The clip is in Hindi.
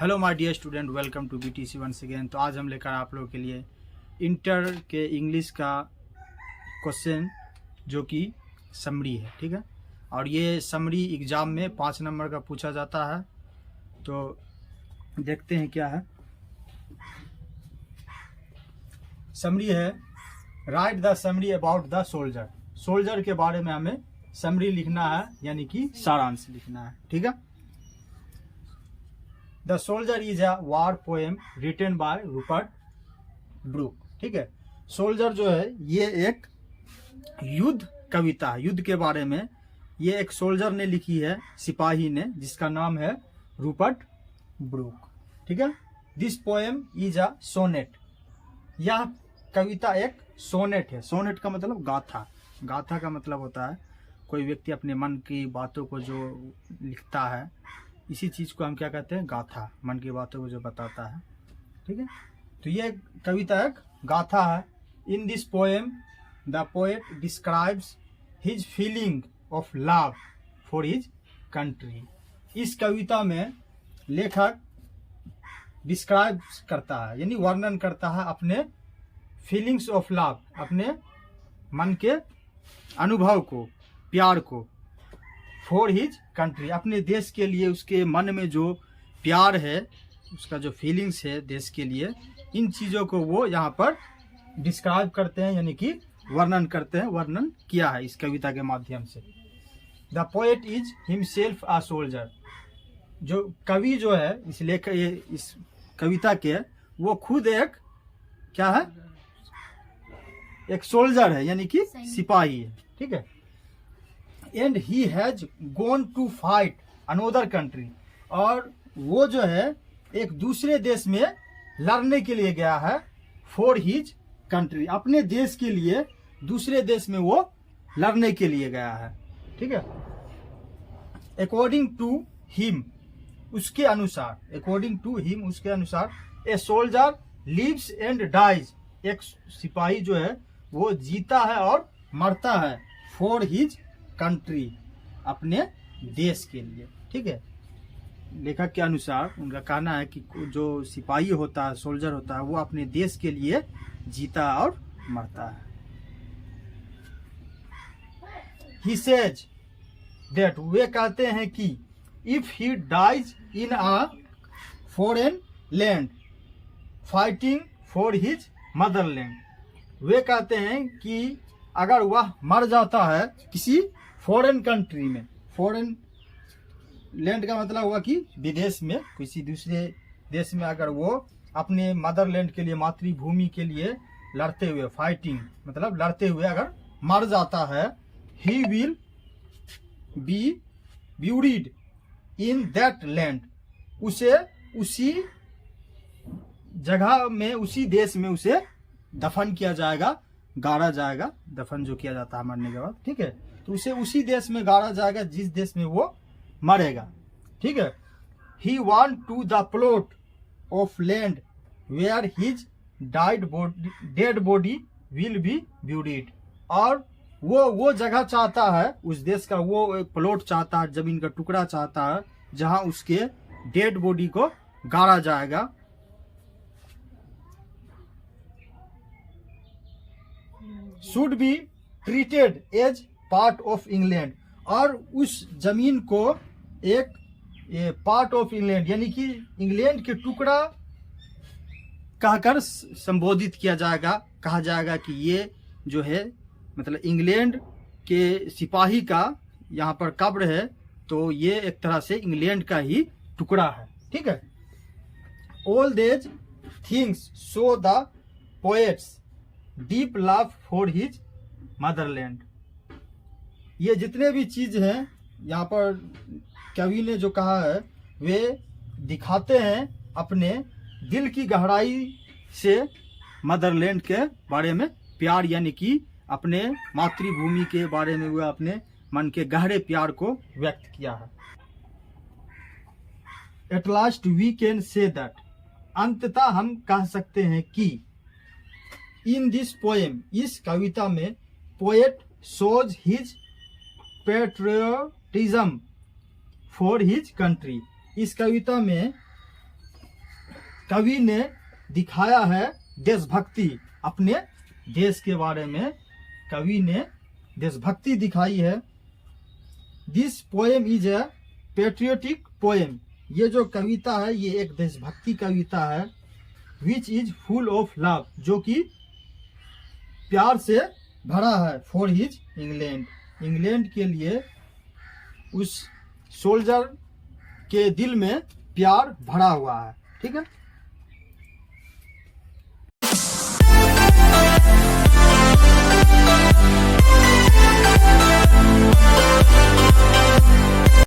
Hello my dear student, welcome to BTC once again. तो आज हम लेकर आप लोगों के लिए इंटर के इंग्लिश का क्वेश्चन जो कि समरी है, ठीक है। और ये समरी एग्जाम में 5 नंबर का पूछा जाता है। तो देखते हैं क्या है। समरी है, right the summary about the soldier. Soldier के बारे में हमें समरी लिखना है, यानी कि सारांश लिखना है, ठीक है। The soldier is a war poem written by Rupert Brooke, ठीक है। सोल्जर जो है ये एक युद्ध कविता है। युद्ध के बारे में ये एक सोल्जर ने लिखी है, सिपाही ने, जिसका नाम है रूपर्ट ब्रूक, ठीक है। This poem is a sonnet. यह कविता एक सोनेट है। सोनेट का मतलब गाथा। गाथा का मतलब होता है कोई व्यक्ति अपने मन की बातों को जो लिखता है, इसी चीज को हम क्या कहते हैं, गाथा। मन की बातों को जो बताता है, ठीक है। तो ये कविता एक गाथा है। In this poem the poet describes his feeling of love for his country. इस कविता में लेखक डिस्क्राइब करता है, यानी वर्णन करता है अपने फीलिंग्स ऑफ लव, अपने मन के अनुभव को, प्यार को, फॉर हिज कंट्री, अपने देश के लिए। उसके मन में जो प्यार है, उसका जो फीलिंग्स है देश के लिए, इन चीज़ों को वो यहाँ पर डिस्क्राइब करते हैं, यानी कि वर्णन करते हैं, वर्णन किया है इस कविता के माध्यम से। The poet is himself a soldier. जो कवि जो है इस कविता के, वो खुद एक क्या है, एक सोल्जर है, यानी कि सिपाही है, ठीक है। And he has gone to fight another country. और वो जो है एक दूसरे देश में लड़ने के लिए गया है, फॉर हिज कंट्री, अपने देश के लिए दूसरे देश में वो लड़ने के लिए गया है, ठीक है। अकॉर्डिंग टू हिम, उसके अनुसार, अकॉर्डिंग टू हिम, उसके अनुसार, a soldier lives and dies. एक सिपाही जो है वो जीता है और मरता है, फॉर हिज कंट्री, अपने देश के लिए, ठीक है। लेखक के अनुसार उनका कहना है कि जो सिपाही होता है, सोल्जर होता है, वो अपने देश के लिए जीता और मरता है। ही सेज दैट, वे कहते हैं कि if he dies in a foreign land fighting for his motherland, वे कहते हैं कि अगर वह मर जाता है किसी फॉरेन कंट्री में, फॉरेन लैंड का मतलब हुआ कि विदेश में, किसी दूसरे देश में, अगर वो अपने मदरलैंड के लिए, मातृभूमि के लिए लड़ते हुए, फाइटिंग मतलब लड़ते हुए अगर मर जाता है, he will be buried in that land, उसे उसी जगह में, उसी देश में उसे दफन किया जाएगा, गाड़ा जाएगा। दफन जो किया जाता है मरने के बाद, ठीक है। तो उसे उसी देश में गाड़ा जाएगा जिस देश में वो मरेगा, ठीक है। He want to the plot of land where his dead body will be buried. और वो जगह चाहता है, उस देश का वो प्लॉट चाहता है, जमीन का टुकड़ा चाहता है, जहां उसके डेड बॉडी को गाड़ा जाएगा। Should be treated as part of England, और उस जमीन को एक पार्ट ऑफ इंग्लैंड, यानी कि इंग्लैंड के टुकड़ा कहकर संबोधित किया जाएगा, कहा जाएगा कि ये जो है, मतलब इंग्लैंड के सिपाही का यहाँ पर कब्र है, तो ये एक तरह से इंग्लैंड का ही टुकड़ा है, ठीक है। ऑल देज things show the poets deep love for his Motherland. ये जितने भी चीज हैं यहाँ पर कवि ने जो कहा है, वे दिखाते हैं अपने दिल की गहराई से मदरलैंड के बारे में प्यार, यानी कि अपने मातृभूमि के बारे में वह अपने मन के गहरे प्यार को व्यक्त किया है। At last we can say that, अंततः हम कह सकते हैं कि, इन दिस पोएम, इस कविता में, poet shows his patriotism for his country. इस कविता में कवि ने दिखाया है देशभक्ति, अपने देश के बारे में कवि ने देशभक्ति दिखाई है। This poem is a patriotic poem, ये जो कविता है ये एक देशभक्ति कविता है। Which is full of love, जो कि प्यार से भरा है। फॉर हिज इंग्लैंड, इंग्लैंड के लिए उस सोल्जर के दिल में प्यार भरा हुआ है। ठीक है।